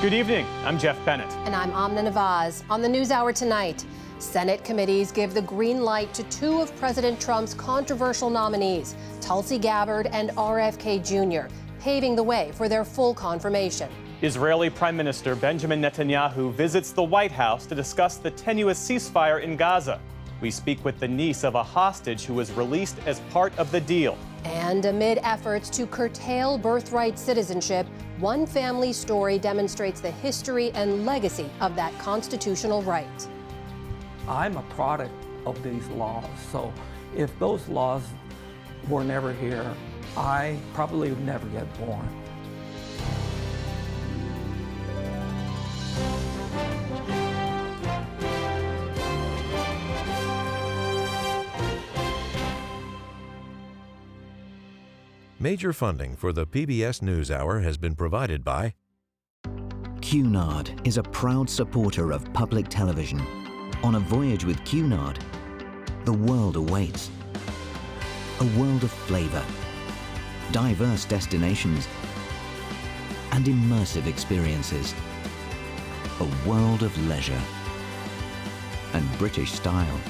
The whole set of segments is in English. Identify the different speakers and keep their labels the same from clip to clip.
Speaker 1: Good evening. I'm Jeff Bennett.
Speaker 2: And I'm Amna Nawaz. On the NewsHour tonight, Senate committees give the green light to two of President Trump's controversial nominees, Tulsi Gabbard and RFK Jr., paving the way for their full confirmation.
Speaker 1: Israeli Prime Minister Benjamin Netanyahu visits the White House to discuss the tenuous ceasefire in Gaza. We speak with the niece of a hostage who was released as part of the deal.
Speaker 2: And amid efforts to curtail birthright citizenship, one family story demonstrates the history and legacy of that constitutional right.
Speaker 3: I'm a product of these laws, so if those laws were never here, I probably would never get born.
Speaker 4: Major funding for the PBS NewsHour has been provided by
Speaker 5: Cunard is a proud supporter of public television. On a voyage with Cunard, the world awaits. A world of flavor, diverse destinations, and immersive experiences. A world of leisure and British style.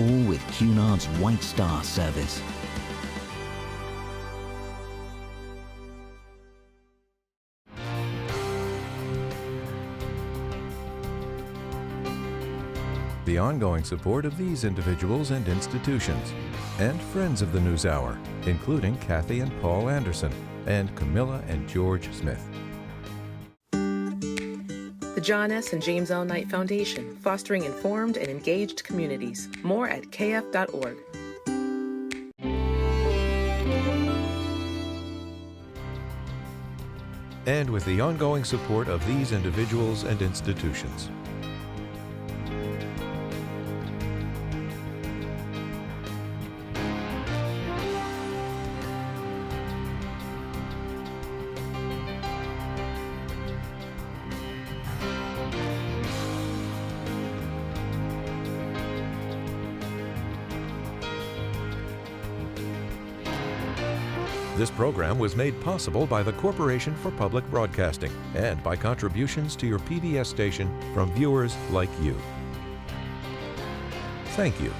Speaker 5: All with Cunard's White Star service.
Speaker 4: the ongoing support of these individuals and institutions, and friends of the NewsHour, including Kathy and Paul Anderson, and Camilla and George Smith.
Speaker 6: The John S. and James L. Knight Foundation, fostering informed and engaged communities. More at kf.org.
Speaker 4: And with the ongoing support of these individuals and institutions. This program was made possible by the Corporation for Public Broadcasting and by contributions to your PBS station from viewers like you. Thank you.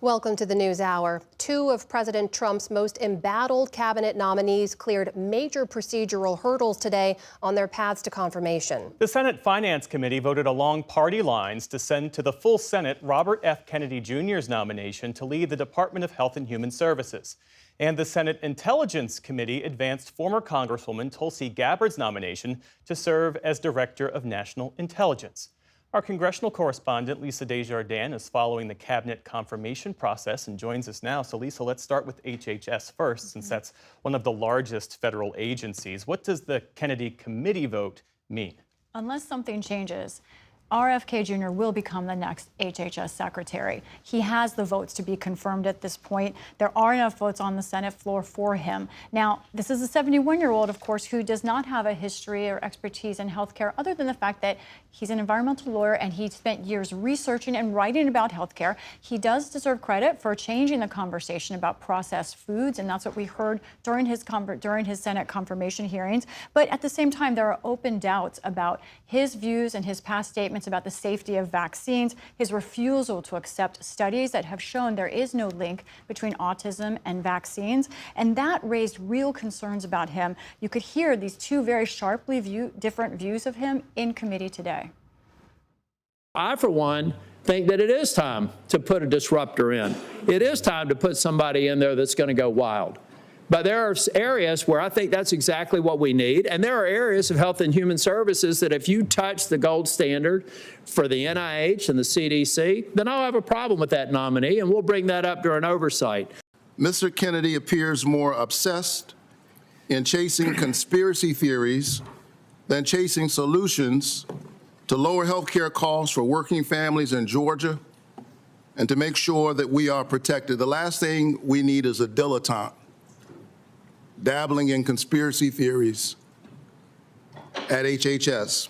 Speaker 2: Welcome to the NewsHour. Two of President Trump's most embattled cabinet nominees cleared major procedural hurdles today on their paths to confirmation.
Speaker 1: The Senate Finance Committee voted along party lines to send to the full Senate Robert F. Kennedy Jr.'s nomination to lead the Department of Health and Human Services. And the Senate Intelligence Committee advanced former Congresswoman Tulsi Gabbard's nomination to serve as Director of National Intelligence. Our congressional correspondent, Lisa Desjardins, is following the cabinet confirmation process and joins us now. So, Lisa, let's start with HHS first, since that's one of the largest federal agencies. What does the Kennedy Committee vote mean?
Speaker 7: Unless something changes, RFK Jr. will become the next HHS secretary. He has the votes to be confirmed at this point. There are enough votes on the Senate floor for him. Now, this is a 71-year-old, of course, who does not have a history or expertise in healthcare, other than the fact that he's an environmental lawyer and he spent years researching and writing about healthcare. He does deserve credit for changing the conversation about processed foods, and that's what we heard during his Senate confirmation hearings. But at the same time, there are open doubts about his views and his past statements about the safety of vaccines, his refusal to accept studies that have shown there is no link between autism and vaccines. And that raised real concerns about him. You could hear these two very sharply different views of him in committee today.
Speaker 8: I, for one, think that it is time to put a disruptor in. It is time to put somebody in there that's going to go wild. But there are areas where I think that's exactly what we need. And there are areas of health and human services that if you touch the gold standard for the NIH and the CDC, then I'll have a problem with that nominee, and we'll bring that up during oversight.
Speaker 9: Mr. Kennedy appears more obsessed in chasing conspiracy theories than chasing solutions to lower health care costs for working families in Georgia and to make sure that we are protected. The last thing we need is a dilettante dabbling in conspiracy theories at HHS.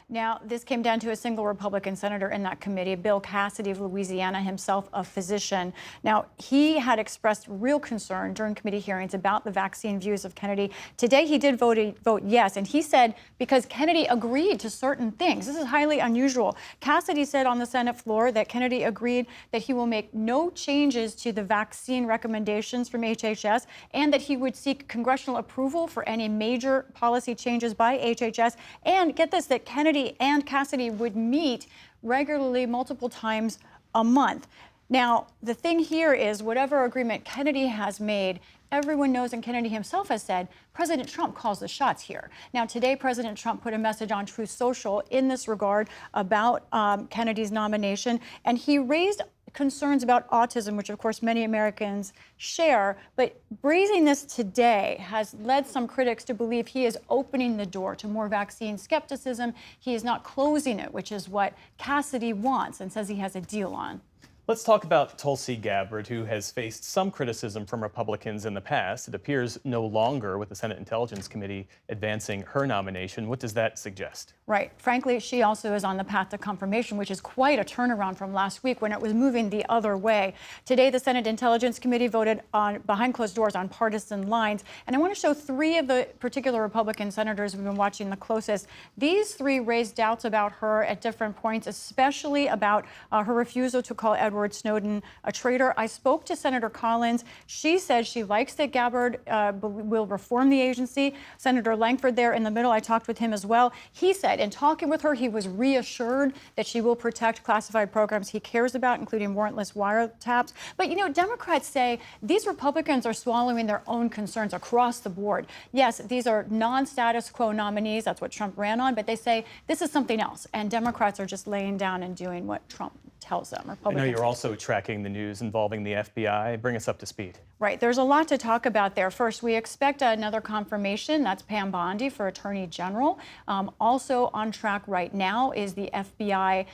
Speaker 7: Now, this came down to a single Republican senator in that committee, Bill Cassidy of Louisiana, himself a physician. Now, he had expressed real concern during committee hearings about the vaccine views of Kennedy. Today, he did vote yes, and he said because Kennedy agreed to certain things. This is highly unusual. Cassidy said on the Senate floor that Kennedy agreed that he will make no changes to the vaccine recommendations from HHS and that he would seek congressional approval for any major policy changes by HHS. And get this, that Kennedy and Cassidy would meet regularly multiple times a month. Now, the thing here is whatever agreement Kennedy has made, everyone knows, and Kennedy himself has said, President Trump calls the shots here. Now, today, President Trump put a message on Truth Social in this regard about Kennedy's nomination, and he raised concerns about autism, which of course many Americans share, but raising this today has led some critics to believe he is opening the door to more vaccine skepticism. He is not closing it, which is what Cassidy wants and says he has a deal on.
Speaker 1: Let's talk about Tulsi Gabbard, who has faced some criticism from Republicans in the past. It appears no longer with the Senate Intelligence Committee advancing her nomination. What does that suggest?
Speaker 7: Right. Frankly, she also is on the path to confirmation, which is quite a turnaround from last week when it was moving the other way. Today, the Senate Intelligence Committee voted on behind closed doors on partisan lines. And I want to show three of the particular Republican senators we've been watching the closest. These three raised doubts about her at different points, especially about her refusal to call Edward Snowden a traitor. I spoke to Senator Collins. She said she likes that Gabbard will reform the agency. Senator Langford there in the middle, I talked with him as well. He said in talking with her, he was reassured that she will protect classified programs he cares about, including warrantless wiretaps. But, you know, Democrats say these Republicans are swallowing their own concerns across the board. Yes, these are non-status quo nominees. That's what Trump ran on. But they say this is something else. And Democrats are just laying down and doing what Trump tells them. Republicans.
Speaker 1: I know you're also tracking the news involving the FBI. Bring us up to speed.
Speaker 7: Right. There's a lot to talk about there. First, we expect another confirmation. That's Pam Bondi for Attorney General. Also on track right now is the FBI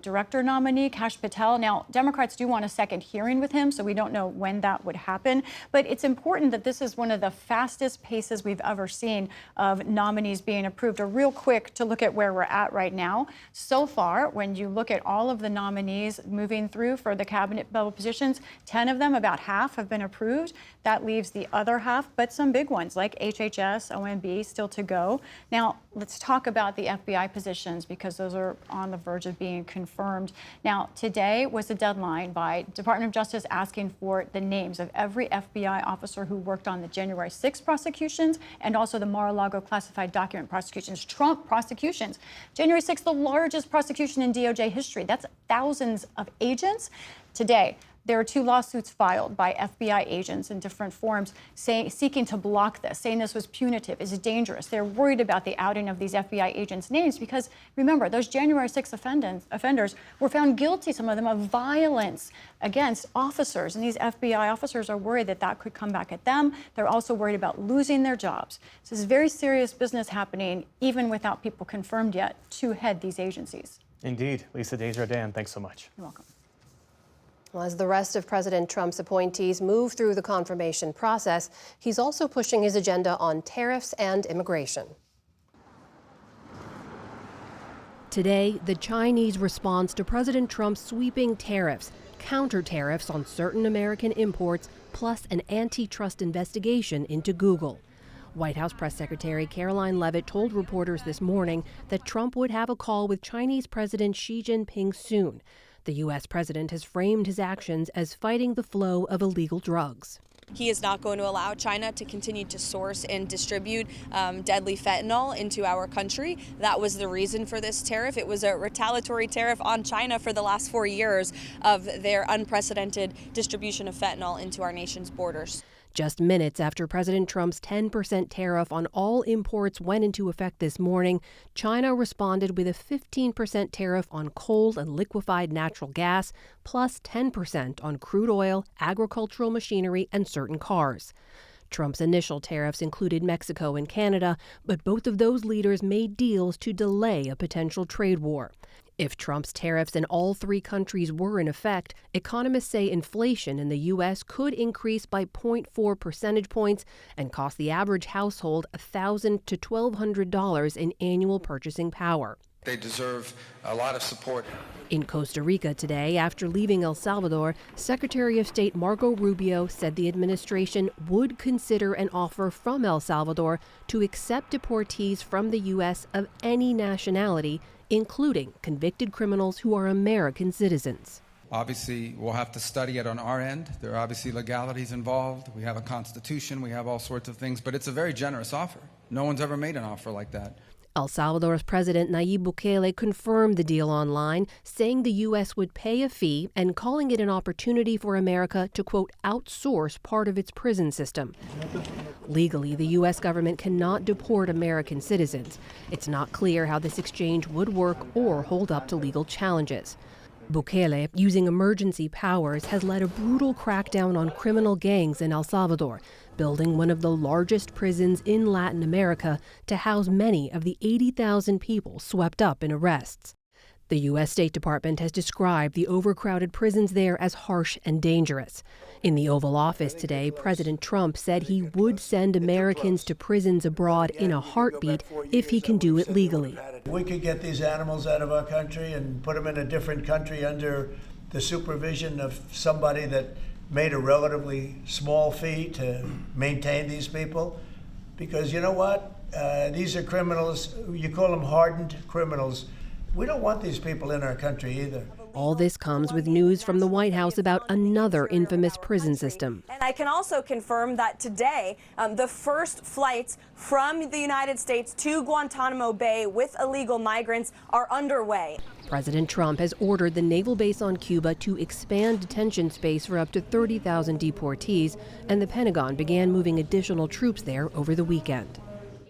Speaker 7: director nominee, Kash Patel. Now, Democrats do want a second hearing with him, so we don't know when that would happen. But it's important that this is one of the fastest paces we've ever seen of nominees being approved. A real quick to look at where we're at right now. So far, when you look at all of the nominees moving through for the cabinet level positions, 10 of them, about half, have been approved. That leaves the other half, but some big ones like HHS, OMB still to go. Now, let's talk about the FBI positions because those are on the verge of being confirmed. Now, today was the deadline by Department of Justice asking for the names of every FBI officer who worked on the January 6th prosecutions and also the Mar-a-Lago classified document prosecutions, Trump prosecutions. January 6th, the largest prosecution in DOJ history. That's thousands of agents. Today, there are 2 lawsuits filed by FBI agents in different forms seeking to block this, saying this was punitive, is dangerous. They're worried about the outing of these FBI agents' names because, remember, those January 6th offenders were found guilty, some of them, of violence against officers. And these FBI officers are worried that that could come back at them. They're also worried about losing their jobs. So this is very serious business happening, even without people confirmed yet to head these agencies.
Speaker 1: Indeed. Lisa Desjardins, thanks so much.
Speaker 7: You're welcome.
Speaker 2: Well, as the rest of President Trump's appointees move through the confirmation process, he's also pushing his agenda on tariffs and immigration. Today, the Chinese response to President Trump's sweeping tariffs, counter tariffs on certain American imports, plus an antitrust investigation into Google. White House Press Secretary Caroline Leavitt told reporters this morning that Trump would have a call with Chinese President Xi Jinping soon. The U.S. president has framed his actions as fighting the flow of illegal drugs.
Speaker 10: He is not going to allow China to continue to source and distribute deadly fentanyl into our country. That was the reason for this tariff. It was a retaliatory tariff on China for the last 4 years of their unprecedented distribution of fentanyl into our nation's borders.
Speaker 2: Just minutes after President Trump's 10% tariff on all imports went into effect this morning, China responded with a 15% tariff on coal and liquefied natural gas, plus 10% on crude oil, agricultural machinery, and certain cars. Trump's initial tariffs included Mexico and Canada, but both of those leaders made deals to delay a potential trade war. If Trump's tariffs in all 3 countries were in effect, economists say inflation in the U.S. could increase by 0.4 percentage points and cost the average household $1,000 to $1,200 in annual purchasing power.
Speaker 11: They deserve a lot of support.
Speaker 2: In Costa Rica today, after leaving El Salvador, Secretary of State Marco Rubio said the administration would consider an offer from El Salvador to accept deportees from the U.S. of any nationality, including convicted criminals who are American citizens.
Speaker 12: Obviously, we'll have to study it on our end. There are obviously legalities involved. We have a constitution. We have all sorts of things. But it's a very generous offer. No one's ever made an offer like that.
Speaker 2: El Salvador's President Nayib Bukele confirmed the deal online, saying the U.S. would pay a fee and calling it an opportunity for America to, quote, outsource part of its prison system. Legally, the U.S. government cannot deport American citizens. It's not clear how this exchange would work or hold up to legal challenges. Bukele, using emergency powers, has led a brutal crackdown on criminal gangs in El Salvador, building one of the largest prisons in Latin America to house many of the 80,000 people swept up in arrests. The U.S. State Department has described the overcrowded prisons there as harsh and dangerous. In the Oval Office today, President Trump said he would send Americans to prisons abroad in a heartbeat if he can do it legally.
Speaker 13: We could get these animals out of our country and put them in a different country under the supervision of somebody that made a relatively small fee to maintain these people. Because you know what? These are criminals. You call them hardened criminals. We don't want these people in our country either.
Speaker 2: All this comes with news from the White House about another infamous prison system.
Speaker 14: And I can also confirm that today, the first flights from the United States to Guantanamo Bay with illegal migrants are underway.
Speaker 2: President Trump has ordered the naval base on Cuba to expand detention space for up to 30,000 deportees, and the Pentagon began moving additional troops there over the weekend.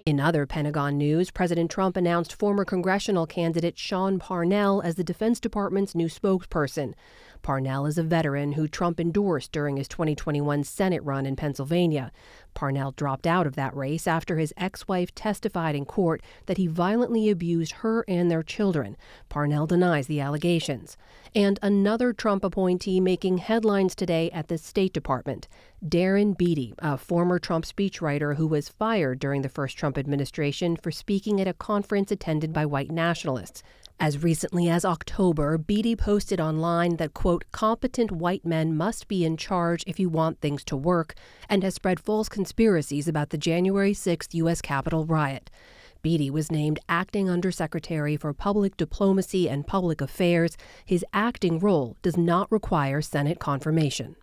Speaker 2: In other Pentagon news, President Trump announced former congressional candidate Sean Parnell as the Defense Department's new spokesperson. Parnell is a veteran who Trump endorsed during his 2021 Senate run in Pennsylvania. Parnell dropped out of that race after his ex-wife testified in court that he violently abused her and their children. Parnell denies the allegations. And another Trump appointee making headlines today at the State Department, Darren Beattie, a former Trump speechwriter who was fired during the first Trump administration for speaking at a conference attended by white nationalists. As recently as October, Beattie posted online that, quote, competent white men must be in charge if you want things to work, and has spread false conspiracies about the January 6th U.S. Capitol riot. Beattie was named Acting Undersecretary for Public Diplomacy and Public Affairs. His acting role does not require Senate confirmation.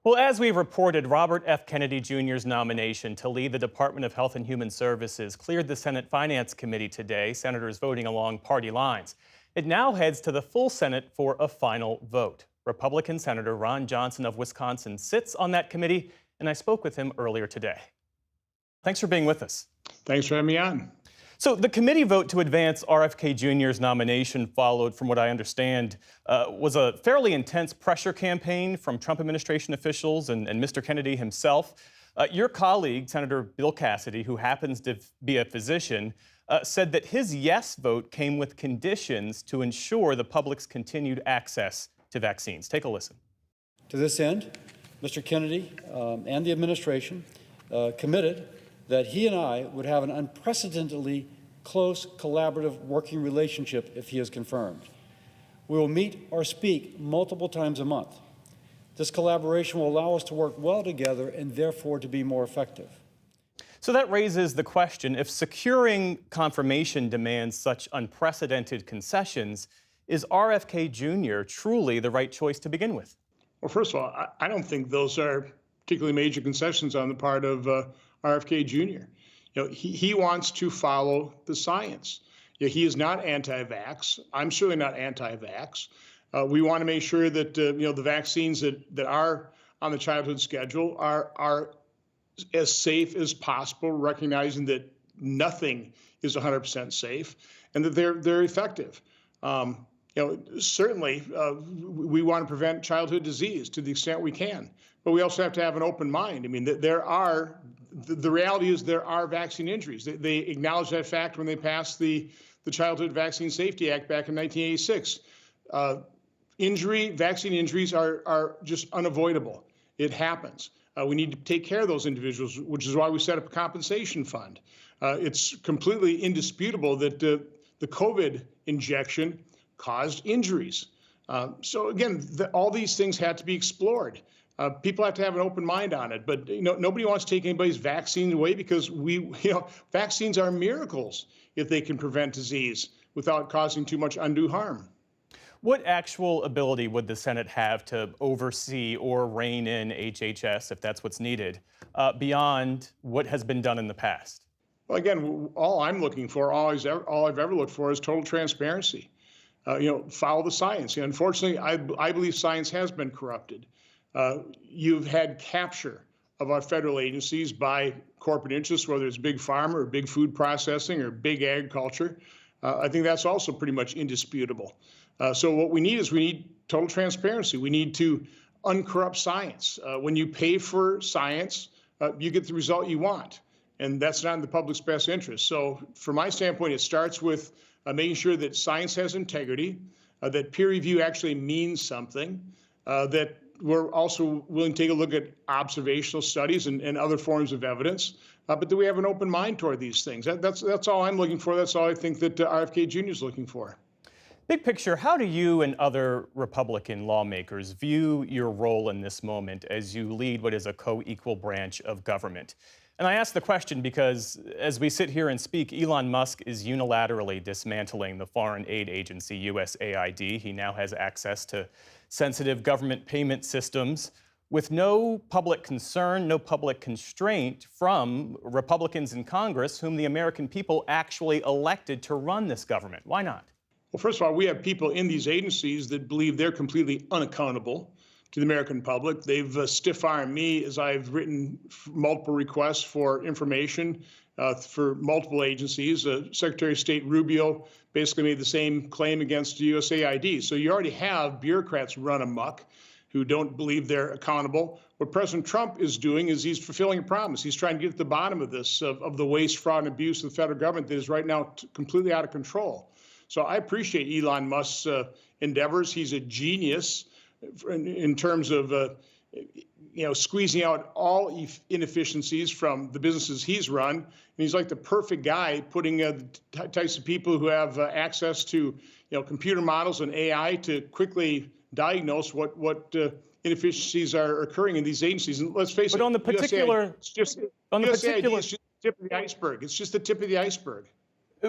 Speaker 1: Well, as we reported, Robert F. Kennedy Jr.'s nomination to lead the Department of Health and Human Services cleared the Senate Finance Committee today, senators voting along party lines. It now heads to the full Senate for a final vote. Republican Senator Ron Johnson of Wisconsin sits on that committee, and I spoke with him earlier today. Thanks for being with us.
Speaker 15: Thanks for having me on.
Speaker 1: So the committee vote to advance RFK Jr.'s nomination followed, from what I understand, was a fairly intense pressure campaign from Trump administration officials and Mr. Kennedy himself. Your colleague, Senator Bill Cassidy, who happens to be a physician, said that his yes vote came with conditions to ensure the public's continued access to vaccines. Take a listen.
Speaker 16: To this end, Mr. Kennedy and the administration committed that he and I would have an unprecedentedly close collaborative working relationship if he is confirmed. We will meet or speak multiple times a month. This collaboration will allow us to work well together and therefore to be more effective.
Speaker 1: So that raises the question, if securing confirmation demands such unprecedented concessions, is RFK Jr. truly the right choice to begin with?
Speaker 15: Well, first of all, I don't think those are particularly major concessions on the part of RFK Jr. He wants to follow the science. He is not anti-vax. I'm certainly not anti-vax. We want to make sure that the vaccines that are on the childhood schedule are as safe as possible, recognizing that nothing is 100% safe and that they're effective. Certainly, we want to prevent childhood disease to the extent we can, but we also have to have an open mind. I mean, the reality is there are vaccine injuries. They acknowledged that fact when they passed the Childhood Vaccine Safety Act back in 1986. Vaccine injuries are just unavoidable. It happens. We need to take care of those individuals, which is why we set up a compensation fund. It's completely indisputable that the COVID injection caused injuries. So again, all these things had to be explored. People have to have an open mind on it, but nobody wants to take anybody's vaccine away because vaccines are miracles if they can prevent disease without causing too much undue harm.
Speaker 1: What actual ability would the Senate have to oversee or rein in HHS, if that's what's needed, beyond what has been done in the past?
Speaker 15: Well, again, all I'm looking for, all I've ever looked for is total transparency. Follow the science. Unfortunately, I believe science has been corrupted. You've had capture of our federal agencies by corporate interests, whether it's big pharma or big food processing or big agriculture. I think that's also pretty much indisputable. So what we need total transparency. We need to uncorrupt science. When you pay for science, you get the result you want. And that's not in the public's best interest. So from my standpoint, it starts with making sure that science has integrity, that peer review actually means something, that we're also willing to take a look at observational studies and other forms of evidence, but that we have an open mind toward these things. That's all I'm looking for. That's all I think that RFK Jr. is looking for.
Speaker 1: Big picture, how do you and other Republican lawmakers view your role in this moment as you lead what is a co-equal branch of government? And I ask the question because as we sit here and speak, Elon Musk is unilaterally dismantling the foreign aid agency USAID. He now has access to sensitive government payment systems with no public concern, no public constraint from Republicans in Congress whom the American people actually elected to run this government. Why not?
Speaker 15: Well, first of all, we have people in these agencies that believe they're completely unaccountable to the American public. They've stiff-armed me as I've written multiple requests for information for multiple agencies. Secretary of State Rubio basically made the same claim against USAID. So you already have bureaucrats run amok who don't believe they're accountable. What President Trump is doing is he's fulfilling a promise. He's trying to get to the bottom of this, of the waste, fraud, and abuse of the federal government that is right now completely out of control. So I appreciate Elon Musk's endeavors. He's a genius in terms of squeezing out all inefficiencies from the businesses he's run. And he's like the perfect guy putting the types of people who have access to computer models and AI to quickly diagnose what inefficiencies are occurring in these agencies. And let's face it,
Speaker 1: on the particular,
Speaker 15: USAID is just the tip of the iceberg. It's just the tip of the iceberg.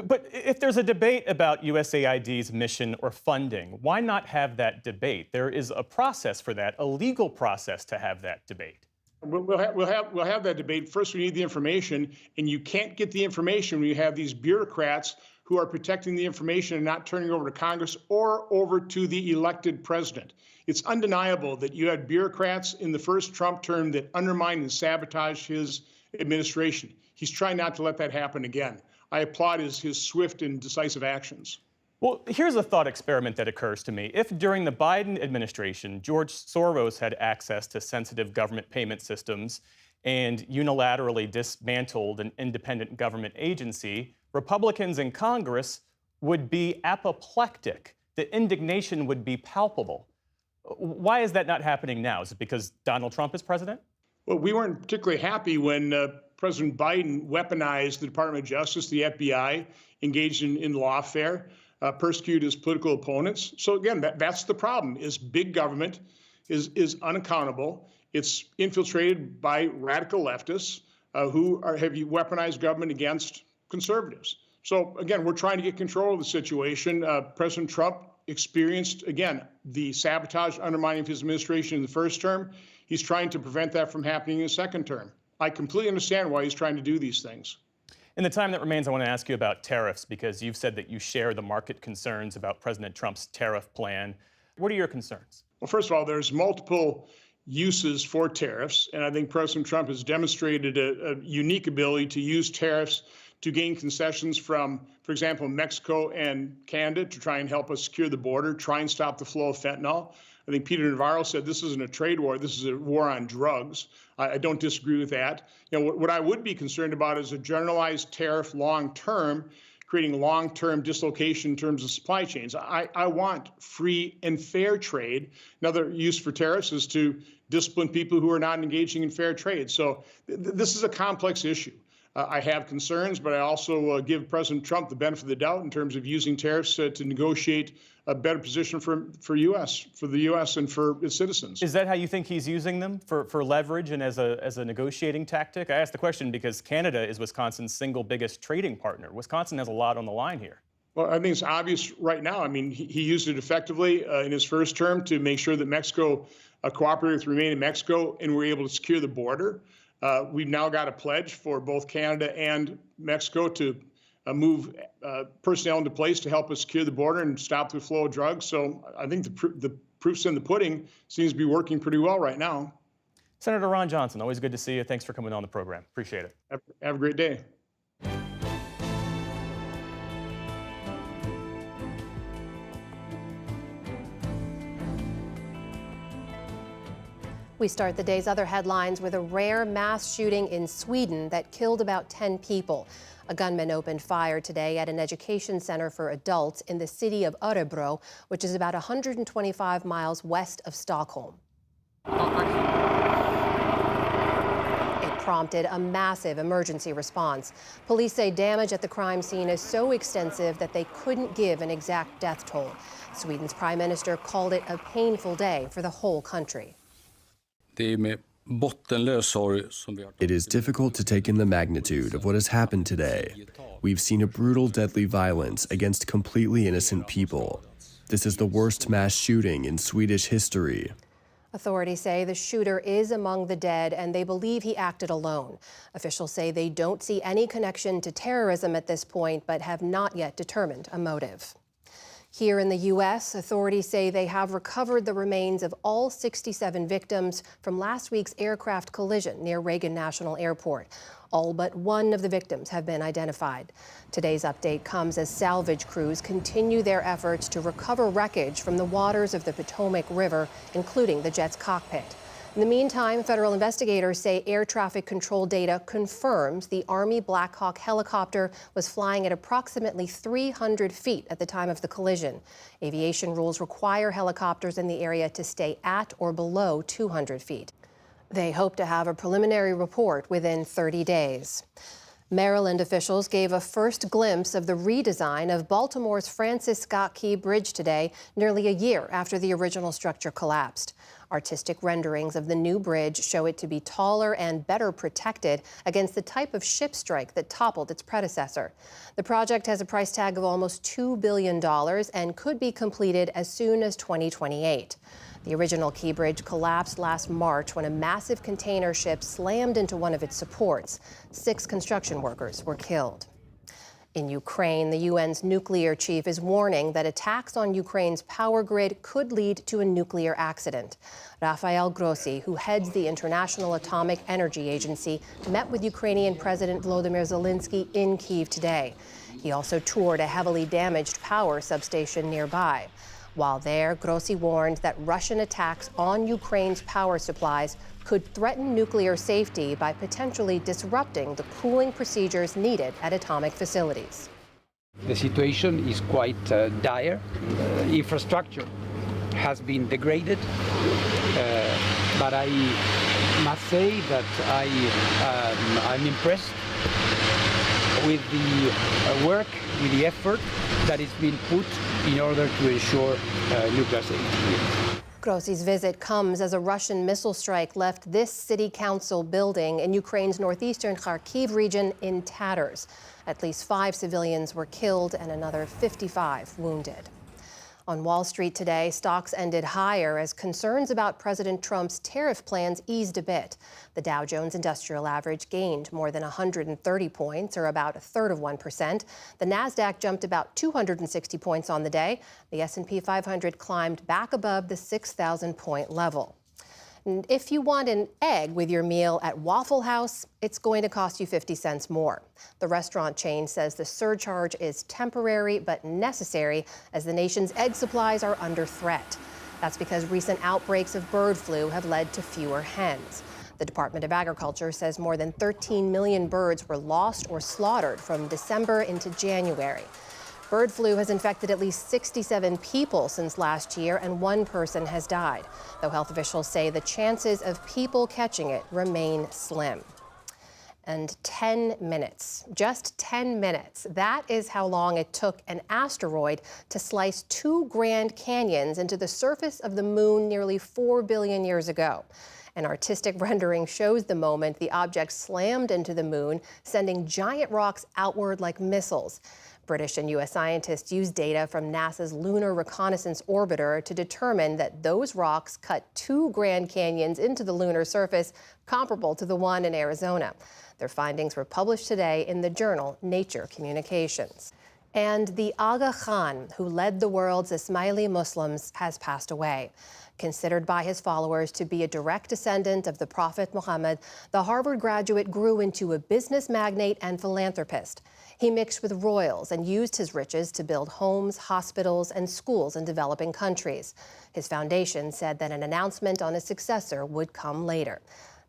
Speaker 1: But if there's a debate about USAID's mission or funding, why not have that debate? There is a process for that, a legal process to have that debate.
Speaker 15: We'll have that debate. First, we need the information, and you can't get the information when you have these bureaucrats who are protecting the information and not turning it over to Congress or over to the elected president. It's undeniable that you had bureaucrats in the first Trump term that undermined and sabotaged his administration. He's trying not to let that happen again. I applaud his swift and decisive actions.
Speaker 1: Well, here's a thought experiment that occurs to me. If during the Biden administration, George Soros had access to sensitive government payment systems and unilaterally dismantled an independent government agency, Republicans in Congress would be apoplectic. The indignation would be palpable. Why is that not happening now? Is it because Donald Trump is president?
Speaker 15: Well, we weren't particularly happy when President Biden weaponized the Department of Justice, the FBI, engaged in lawfare, persecuted his political opponents. So again, that's the problem, is big government is unaccountable. It's infiltrated by radical leftists who have weaponized government against conservatives. So again, we're trying to get control of the situation. President Trump experienced, again, the sabotage, undermining of his administration in the first term. He's trying to prevent that from happening in the second term. I completely understand why he's trying to do these things.
Speaker 1: In the time that remains, I want to ask you about tariffs, because you've said that you share the market concerns about President Trump's tariff plan. What are your concerns?
Speaker 15: Well, first of all, there's multiple uses for tariffs, and I think President Trump has demonstrated a unique ability to use tariffs to gain concessions from, for example, Mexico and Canada to try and help us secure the border, try and stop the flow of fentanyl. I think Peter Navarro said this isn't a trade war, this is a war on drugs. I don't disagree with that. What I would be concerned about is a generalized tariff long-term, creating long-term dislocation in terms of supply chains. I want free and fair trade. Another use for tariffs is to discipline people who are not engaging in fair trade. So this is a complex issue. I have concerns, but I also give President Trump the benefit of the doubt in terms of using tariffs to negotiate a better position for the U.S. and for its citizens.
Speaker 1: Is that how you think he's using them, for leverage and as a negotiating tactic? I asked the question because Canada is Wisconsin's single biggest trading partner. Wisconsin has a lot on the line here.
Speaker 15: Well, I think it's obvious right now. I mean, he used it effectively in his first term to make sure that Mexico cooperated with Remain in Mexico and were able to secure the border. We've now got a pledge for both Canada and Mexico to move personnel into place to help us secure the border and stop the flow of drugs. So I think the proof's in the pudding. Seems to be working pretty well right now.
Speaker 1: Senator Ron Johnson, always good to see you. Thanks for coming on the program. Appreciate it.
Speaker 15: Have a great day.
Speaker 2: We start the day's other headlines with a rare mass shooting in Sweden that killed about 10 people. A gunman opened fire today at an education center for adults in the city of Örebro, which is about 125 miles west of Stockholm. It prompted a massive emergency response. Police say damage at the crime scene is so extensive that they couldn't give an exact death toll. Sweden's prime minister called it a painful day for the whole country.
Speaker 17: It is difficult to take in the magnitude of what has happened today. We've seen a brutal, deadly violence against completely innocent people. This is the worst mass shooting in Swedish history.
Speaker 2: Authorities say the shooter is among the dead and they believe he acted alone. Officials say they don't see any connection to terrorism at this point, but have not yet determined a motive. Here in the U.S., authorities say they have recovered the remains of all 67 victims from last week's aircraft collision near Reagan National Airport. All but one of the victims have been identified. Today's update comes as salvage crews continue their efforts to recover wreckage from the waters of the Potomac River, including the jet's cockpit. In the meantime, federal investigators say air traffic control data confirms the Army Black Hawk helicopter was flying at approximately 300 feet at the time of the collision. Aviation rules require helicopters in the area to stay at or below 200 feet. They hope to have a preliminary report within 30 days. Maryland officials gave a first glimpse of the redesign of Baltimore's Francis Scott Key Bridge today, nearly a year after the original structure collapsed. Artistic renderings of the new bridge show it to be taller and better protected against the type of ship strike that toppled its predecessor. The project has a price tag of almost $2 billion and could be completed as soon as 2028. The original Key Bridge collapsed last March when a massive container ship slammed into one of its supports. 6 construction workers were killed. In Ukraine, the UN's nuclear chief is warning that attacks on Ukraine's power grid could lead to a nuclear accident. Rafael Grossi, who heads the International Atomic Energy Agency, met with Ukrainian President Volodymyr Zelensky in Kyiv today. He also toured a heavily damaged power substation nearby. While there, Grossi warned that Russian attacks on Ukraine's power supplies could threaten nuclear safety by potentially disrupting the cooling procedures needed at atomic facilities.
Speaker 18: The situation is quite dire. Infrastructure has been degraded, but I must say that I'm impressed with the work, with the effort that is being put in order to ensure nuclear safety.
Speaker 2: Grossi's visit comes as a Russian missile strike left this city council building in Ukraine's northeastern Kharkiv region in tatters. At least 5 civilians were killed and another 55 wounded. On Wall Street today, stocks ended higher as concerns about President Trump's tariff plans eased a bit. The Dow Jones Industrial Average gained more than 130 points, or about 1/3%. The Nasdaq jumped about 260 points on the day. The S&P 500 climbed back above the 6,000-point level. And if you want an egg with your meal at Waffle House, it's going to cost you 50 cents more. The restaurant chain says the surcharge is temporary but necessary as the nation's egg supplies are under threat. That's because recent outbreaks of bird flu have led to fewer hens. The Department of Agriculture says more than 13 million birds were lost or slaughtered from December into January. Bird flu has infected at least 67 people since last year, and 1 person has died, though health officials say the chances of people catching it remain slim. and 10 minutes. Just 10 minutes. That is how long it took an asteroid to slice 2 Grand Canyons into the surface of the moon nearly 4 billion years ago. An artistic rendering shows the moment the object slammed into the moon, sending giant rocks outward like missiles. British and U.S. scientists used data from NASA's Lunar Reconnaissance Orbiter to determine that those rocks cut 2 Grand Canyons into the lunar surface, comparable to the one in Arizona. Their findings were published today in the journal Nature Communications. And the Aga Khan, who led the world's Ismaili Muslims, has passed away. Considered by his followers to be a direct descendant of the Prophet Muhammad, the Harvard graduate grew into a business magnate and philanthropist. He mixed with royals and used his riches to build homes, hospitals, and schools in developing countries. His foundation said that an announcement on his successor would come later.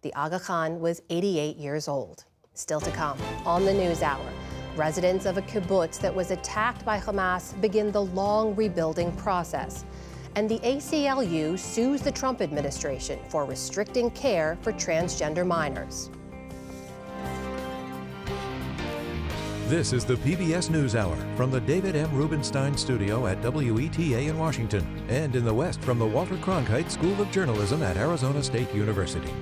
Speaker 2: The Aga Khan was 88 years old. Still to come on the NewsHour, residents of a kibbutz that was attacked by Hamas begin the long rebuilding process. And the ACLU sues the Trump administration for restricting care for transgender minors.
Speaker 4: This is the PBS NewsHour from the David M. Rubenstein Studio at WETA in Washington, and in the West from the Walter Cronkite School of Journalism at Arizona State University.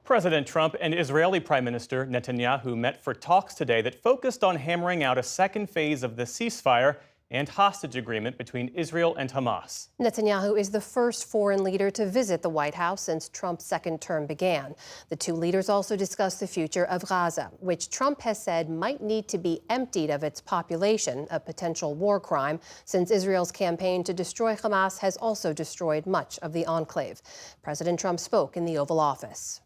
Speaker 1: President Trump and Israeli Prime Minister Netanyahu met for talks today that focused on hammering out a second phase of the ceasefire and hostage agreement between Israel and Hamas.
Speaker 2: Netanyahu is the first foreign leader to visit the White House since Trump's second term began. The two leaders also discussed the future of Gaza, which Trump has said might need to be emptied of its population, a potential war crime, since Israel's campaign to destroy Hamas has also destroyed much of the enclave. President Trump spoke in the Oval Office.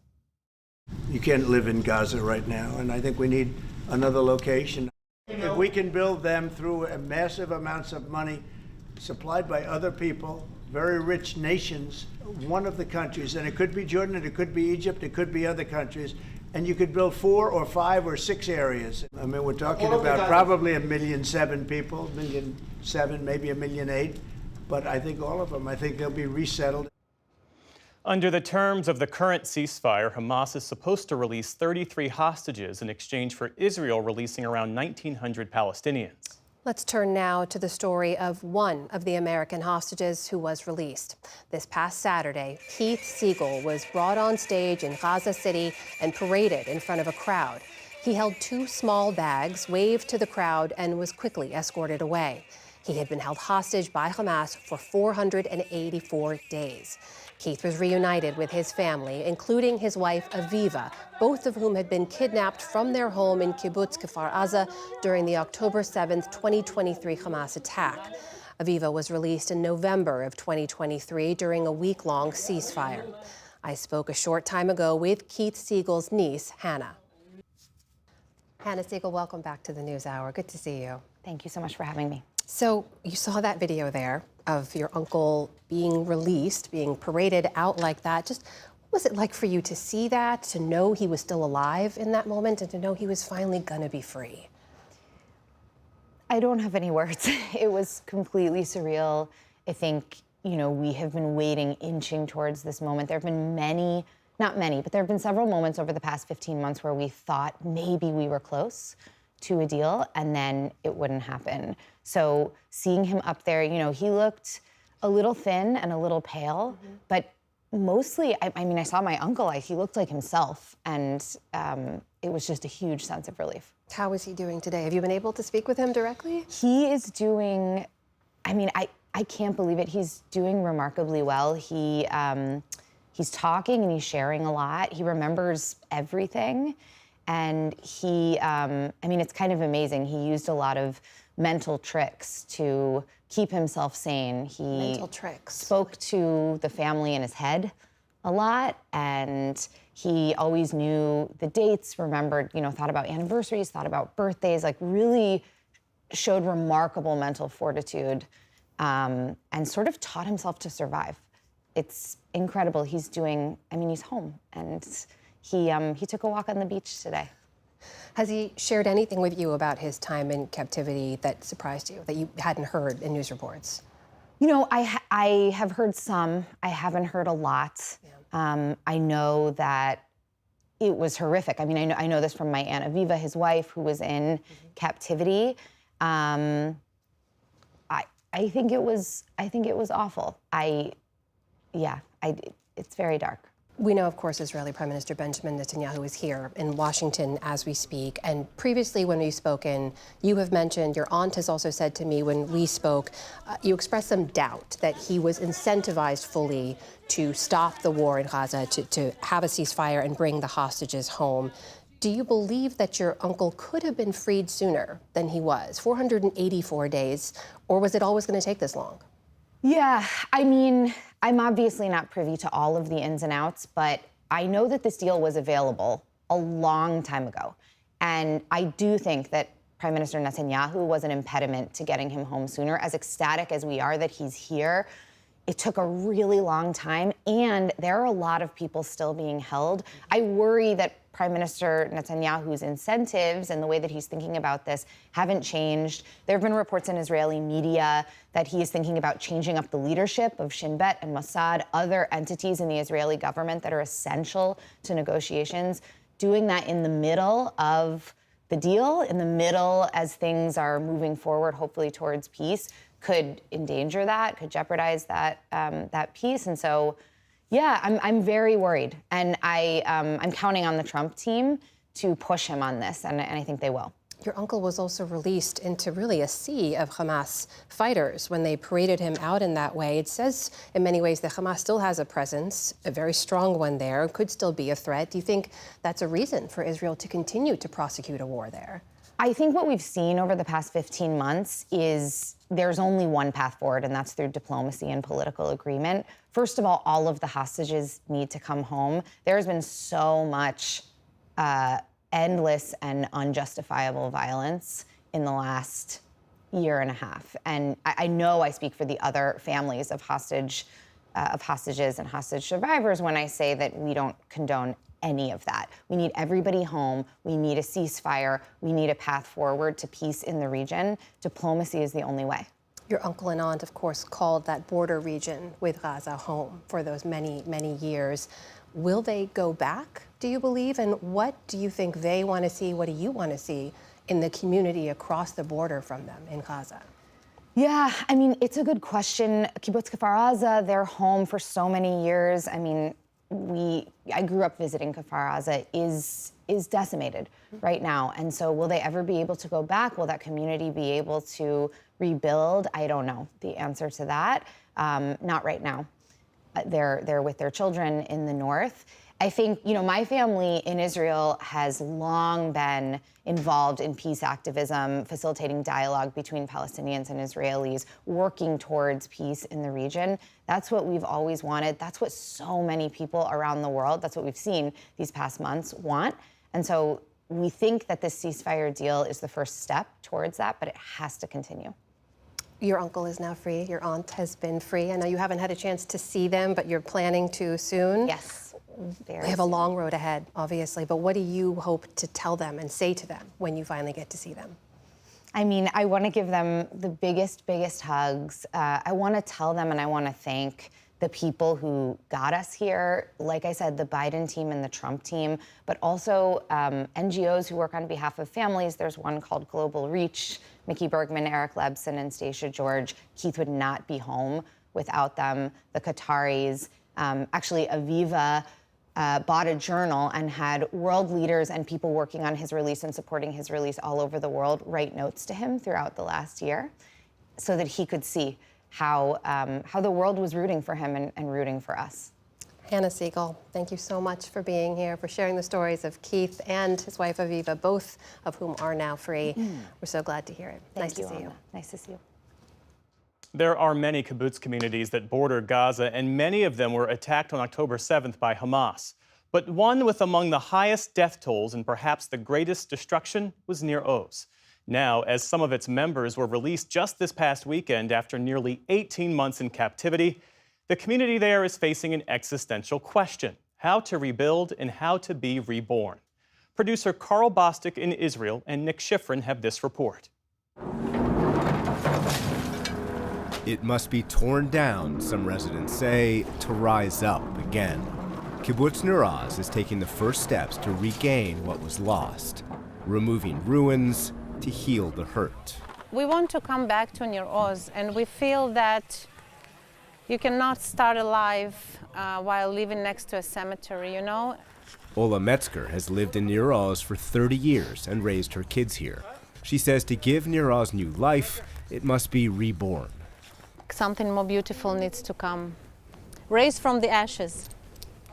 Speaker 13: You can't live in Gaza right now, and I think we need another location. If we can build them through massive amounts of money supplied by other people, very rich nations, one of the countries, and it could be Jordan, it could be Egypt, it could be other countries, and you could build 4 or 5 or 6 areas. I mean, we're talking about probably 1.7 million people, 1.7 million, maybe 1.8 million, but I think all of them, I think they'll be resettled.
Speaker 1: Under the terms of the current ceasefire, Hamas is supposed to release 33 hostages in exchange for Israel releasing around 1,900 Palestinians.
Speaker 2: Let's turn now to the story of one of the American hostages who was released. This past Saturday, Keith Siegel was brought on stage in Gaza City and paraded in front of a crowd. He held 2 small bags, waved to the crowd, and was quickly escorted away. He had been held hostage by Hamas for 484 days. Keith was reunited with his family, including his wife, Aviva, both of whom had been kidnapped from their home in Kibbutz Kfar Aza during the October 7, 2023 Hamas attack. Aviva was released in November of 2023 during a week-long ceasefire. I spoke a short time ago with Keith Siegel's niece, Hannah. Hannah Siegel, welcome back to the NewsHour. Good to see you.
Speaker 19: Thank you so much for having me.
Speaker 2: So you saw that video there of your uncle being released, being paraded out like that. Just what was it like for you to see that, to know he was still alive in that moment, and to know he was finally gonna be free?
Speaker 19: I don't have any words. It was completely surreal. I think, we have been waiting, inching towards this moment. There have been not many, but there have been several moments over the past 15 months where we thought maybe we were close to a deal, and then it wouldn't happen. So seeing him up there, he looked a little thin and a little pale, but mostly, I saw my uncle, he looked like himself, and it was just a huge sense of relief.
Speaker 2: How is he doing today? Have you been able to speak with him directly?
Speaker 19: He is doing, I can't believe it. He's doing remarkably well. He's talking and he's sharing a lot. He remembers everything. And he, it's kind of amazing. He used a lot of mental tricks to keep himself sane. He
Speaker 2: mental tricks.
Speaker 19: Spoke to the family in his head a lot, and he always knew the dates, remembered, thought about anniversaries, thought about birthdays, really showed remarkable mental fortitude, and sort of taught himself to survive. It's incredible. He's doing, he's home, and he took a walk on the beach today.
Speaker 2: Has he shared anything with you about his time in captivity that surprised you, that you hadn't heard in news reports?
Speaker 19: I have heard some. I haven't heard a lot. I know that it was horrific. I mean, I know this from my Aunt Aviva, his wife, who was in captivity. I think it was awful. It's very dark.
Speaker 2: We know, of course, Israeli Prime Minister Benjamin Netanyahu is here in Washington as we speak. And previously when we've spoken, you have mentioned, your aunt has also said to me when we spoke, you expressed some doubt that he was incentivized fully to stop the war in Gaza, to have a ceasefire and bring the hostages home. Do you believe that your uncle could have been freed sooner than he was, 484 days, or was it always going to take this long?
Speaker 19: Yeah, I mean, I'm obviously not privy to all of the ins and outs, but I know that this deal was available a long time ago. And I do think that Prime Minister Netanyahu was an impediment to getting him home sooner. As ecstatic as we are that he's here, it took a really long time, and there are a lot of people still being held. I worry that Prime Minister Netanyahu's incentives and the way that he's thinking about this haven't changed. There have been reports in Israeli media that he is thinking about changing up the leadership of Shin Bet and Mossad, other entities in the Israeli government that are essential to negotiations, doing that in the middle of the deal, in the middle as things are moving forward, hopefully towards peace, could endanger that, could jeopardize that peace. And so, yeah, I'm very worried, and I'm counting on the Trump team to push him on this, and I think they will.
Speaker 2: Your uncle was also released into really a sea of Hamas fighters when they paraded him out in that way. It says in many ways that Hamas still has a presence, a very strong one there, could still be a threat. Do you think that's a reason for Israel to continue to prosecute a war there?
Speaker 19: I think what we've seen over the past 15 months is there's only one path forward, and that's through diplomacy and political agreement. First of all of the hostages need to come home. There has been so much endless and unjustifiable violence in the last year and a half. And I know I speak for the other families of hostages and hostage survivors when I say that we don't condone any of that. We need everybody home. We need a ceasefire. We need a path forward to peace in the region. Diplomacy is the only way.
Speaker 2: Your uncle and aunt, of course, called that border region with Gaza home for those many, many years. Will they go back, do you believe? And what do you think they want to see? What do you want to see in the community across the border from them in Gaza?
Speaker 19: Yeah, I mean, it's a good question. Kibbutz Kfar Aza, their home for so many years. I mean, I grew up visiting Kfar Aza, is decimated right now. And so will they ever be able to go back? Will that community be able to rebuild? I don't know the answer to that. Not right now. They're with their children in the north. I think, my family in Israel has long been involved in peace activism, facilitating dialogue between Palestinians and Israelis, working towards peace in the region. That's what we've always wanted. That's what so many people around the world, that's what we've seen these past months, want. And so we think that this ceasefire deal is the first step towards that, but it has to continue.
Speaker 2: Your uncle is now free. Your aunt has been free. I know you haven't had a chance to see them, but you're planning to soon.
Speaker 19: Yes.
Speaker 2: They have a long road ahead, obviously, but what do you hope to tell them and say to them when you finally get to see them?
Speaker 19: I mean, I want to give them the biggest hugs. I want to tell them and I want to thank the people who got us here. Like I said, the Biden team and the Trump team, but also NGOs who work on behalf of families. There's one called Global Reach, Mickey Bergman, Eric Lebson, and Stacia George. Keith would not be home without them. The Qataris, actually Aviva, bought a journal and had world leaders and people working on his release and supporting his release all over the world write notes to him throughout the last year so that he could see how the world was rooting for him and rooting for us.
Speaker 2: Hannah Siegel, thank you so much for being here, for sharing the stories of Keith and his wife Aviva, both of whom are now free. We're so glad to hear it. Nice to see you.
Speaker 19: Nice to see you.
Speaker 1: There are many kibbutz communities that border Gaza, and many of them were attacked on October 7th by Hamas. But one with among the highest death tolls and perhaps the greatest destruction was Nir Oz. Now, as some of its members were released just this past weekend after nearly 18 months in captivity, the community there is facing an existential question: how to rebuild and how to be reborn. Producer Carl Bostic in Israel and Nick Schifrin have this report.
Speaker 20: It must be torn down, some residents say, to rise up again. Kibbutz Nir Oz is taking the first steps to regain what was lost, removing ruins to heal the hurt.
Speaker 21: We want to come back to Nir Oz, and we feel that you cannot start a life while living next to a cemetery, you know?
Speaker 20: Ola Metzger has lived in Nir Oz for 30 years and raised her kids here. She says to give Nir Oz new life, it must be reborn.
Speaker 21: Something more beautiful needs to come. Raised from the ashes.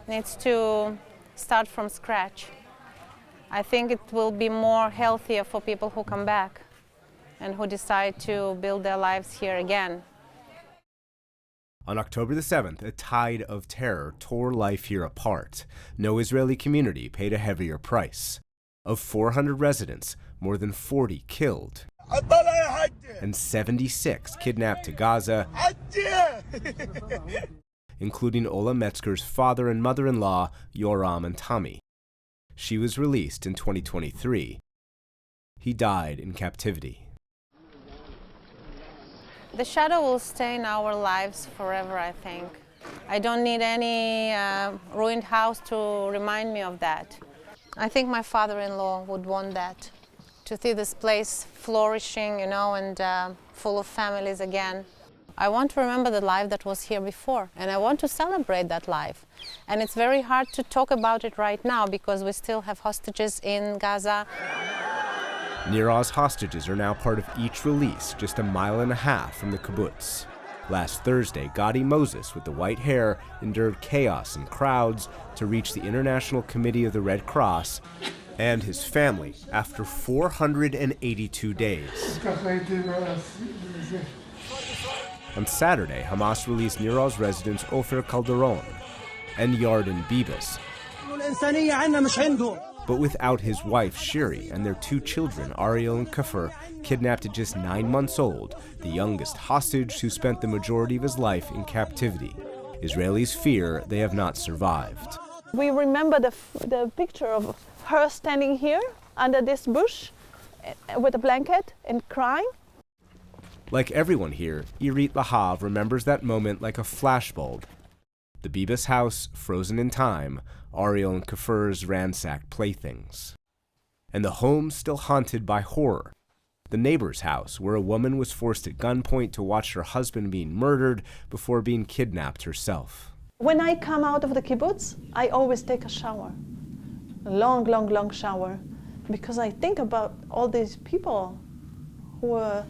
Speaker 21: Needs to start from scratch. I think it will be more healthier for people who come back and who decide to build their lives here again.
Speaker 20: On October the 7th, a tide of terror tore life here apart. No Israeli community paid a heavier price. Of 400 residents, more than 40 killed, and 76 kidnapped to Gaza, including Ola Metzger's father and mother-in-law, Yoram and Tami. She was released in 2023. He died in captivity.
Speaker 21: The shadow will stay in our lives forever, I think. I don't need any ruined house to remind me of that. I think my father-in-law would want that, to see this place flourishing, you know, and full of families again. I want to remember the life that was here before, and I want to celebrate that life. And it's very hard to talk about it right now because we still have hostages in Gaza.
Speaker 20: Nir Oz hostages are now part of each release, just a mile and a half from the kibbutz. Last Thursday, Gadi Moses, with the white hair, endured chaos and crowds to reach the International Committee of the Red Cross and his family after 482 days. On Saturday, Hamas released Nir Oz residents Ofer Calderon and Yarden Bibas, but without his wife Shiri and their 2 children, Ariel and Kafir, kidnapped at just 9 months old, the youngest hostage who spent the majority of his life in captivity. Israelis fear they have not survived.
Speaker 22: We remember the picture of her standing here under this bush with a blanket and crying.
Speaker 20: Like everyone here, Irit Lahav remembers that moment like a flashbulb. The Bibas house, frozen in time, Ariel and Kafir's ransacked playthings. And the home still haunted by horror. The neighbor's house, where a woman was forced at gunpoint to watch her husband being murdered before being kidnapped herself.
Speaker 22: When I come out of the kibbutz, I always take a shower. A long, long, long shower. Because I think about all these people who were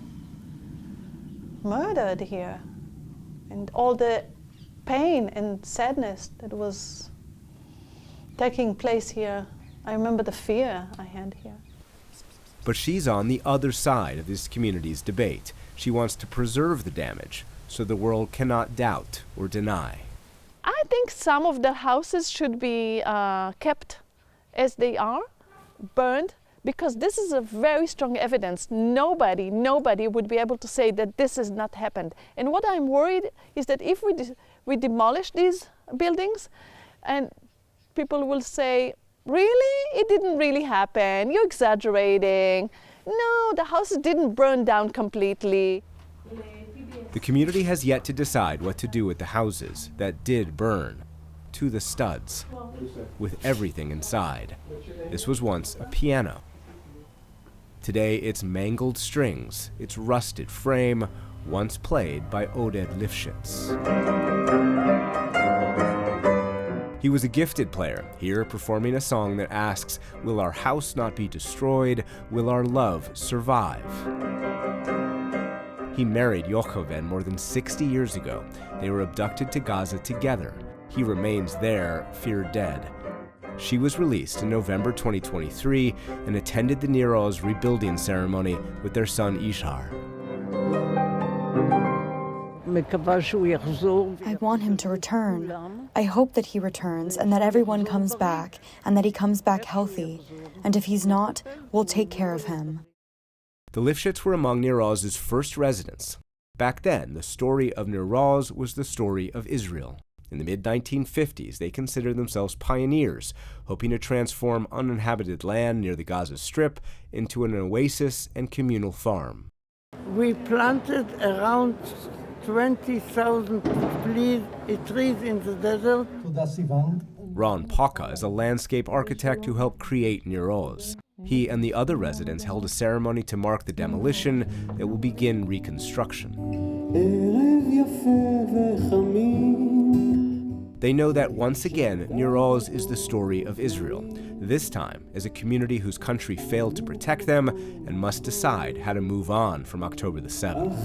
Speaker 22: murdered here. And all the pain and sadness that was taking place here. I remember the fear I had here.
Speaker 20: But she's on the other side of this community's debate. She wants to preserve the damage so the world cannot doubt or deny.
Speaker 22: I think some of the houses should be kept as they are, burned, because this is a very strong evidence. Nobody would be able to say that this has not happened. And what I'm worried is that if we demolish these buildings and people will say, really? It didn't really happen. You're exaggerating. No, the houses didn't burn down completely.
Speaker 20: The community has yet to decide what to do with the houses that did burn, to the studs, with everything inside. This was once a piano. Today, it's mangled strings, its rusted frame, once played by Oded Lifshitz. He was a gifted player, here performing a song that asks, will our house not be destroyed? Will our love survive? He married Yocheved more than 60 years ago. They were abducted to Gaza together. He remains there, feared dead. She was released in November 2023 and attended the Nir Oz rebuilding ceremony with their son Ishar.
Speaker 23: I want him to return. I hope that he returns and that everyone comes back and that he comes back healthy. And if he's not, we'll take care of him.
Speaker 20: The Lifshitz were among Nir Oz's first residents. Back then, the story of Nir Oz was the story of Israel. In the mid-1950s, they considered themselves pioneers, hoping to transform uninhabited land near the Gaza Strip into an oasis and communal farm.
Speaker 24: We planted around 20,000 trees in the desert.
Speaker 20: Ron Paca is a landscape architect who helped create Nir Oz. He and the other residents held a ceremony to mark the demolition that will begin reconstruction. They know that once again, Nir Oz is the story of Israel, this time as a community whose country failed to protect them and must decide how to move on from October the 7th.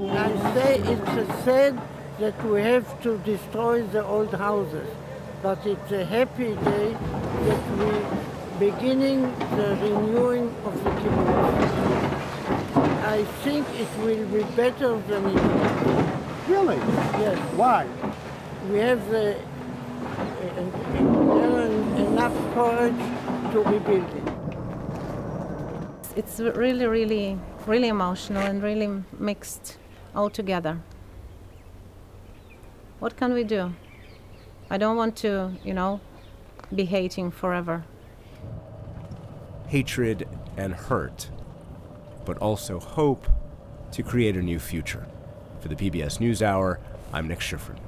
Speaker 24: I say it's sad that we have to destroy the old houses, but it's a happy day that we beginning the renewing of the kibbutz. I think it will be better than it was.
Speaker 3: Really?
Speaker 24: Yes.
Speaker 3: Why?
Speaker 24: We have enough courage to rebuild it.
Speaker 21: It's really, really, really emotional and really mixed all together. What can we do? I don't want to, be hating forever.
Speaker 20: Hatred and hurt, but also hope to create a new future. For the PBS NewsHour, I'm Nick Schifrin.